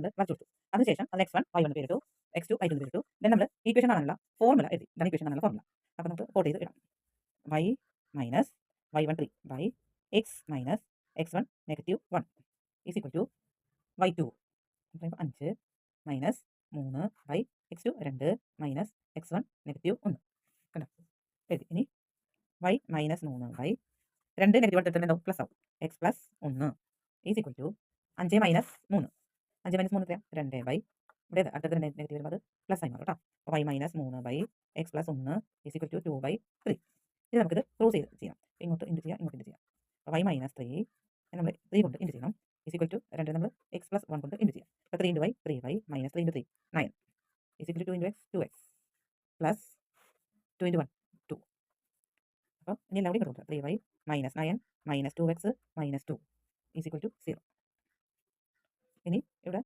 നമ്മൾ വരച്ചു കൊടുത്തു. അതിനുശേഷം നമ്മൾ x1 y1 പേരിട്ടു, x2 y2 പേരിട്ടു. ദെൻ നമ്മൾ ഈക്വേഷൻ കാണാനുള്ള ഫോർമുല എഴുതി. ഇതാണ് ഈക്വേഷൻ കാണാനുള്ള ഫോർമുല. അപ്പോൾ നമുക്ക് കോട്ട് ചെയ്ത് ഇടാം. y minus y1 3 by x minus x1 negative 1 is equal to y2 5 minus 3 by x2 2 minus x1 negative 1 കണ്ടോ എഴുതി. ഇനി y മൈനസ് 3 ബൈ 2 നെഗറ്റീവ് എടുത്തിട്ട് എന്താവും പ്ലസ് ആവും. X plus 1 is equal to 5 minus 3 5 minus 3 എത്രയാണ് 2 by ഇവിടെ അടുത്തത് negative വരുമ്പോൾ അത് പ്ലസ് ആയി മാറും കേട്ടോ. അപ്പോൾ y minus 3 by x plus 1 is equal to 2 by 3. ഇത് നമുക്കിത് ക്രോസ് ചെയ്ത് ചെയ്യാം. ഇങ്ങോട്ട് ഇൻറ്റു ചെയ്യാം, ഇങ്ങോട്ട് ഇൻറ്റു ചെയ്യാം. അപ്പോൾ y മൈനസ് 3 നമ്മൾ 3 കൊണ്ട് ഇൻറ്റു ചെയ്യണം. ഈസ് ഈക്വൽ ടു 2 നമ്മൾ എക്സ് പ്ലസ് 1 കൊണ്ട് ഇൻറ്റു ചെയ്യാം. അപ്പോൾ 3 into y 3 by minus 3 into 3 9 is equal to 2 into x 2x plus 2 into 1 2. അപ്പോൾ ഇനി എല്ലാം കൂടി ഇങ്ങോട്ട് കൊടുക്കുക. 3 by minus 9 minus 2x minus 2 is equal to 0. ഇനി ഇവിടെ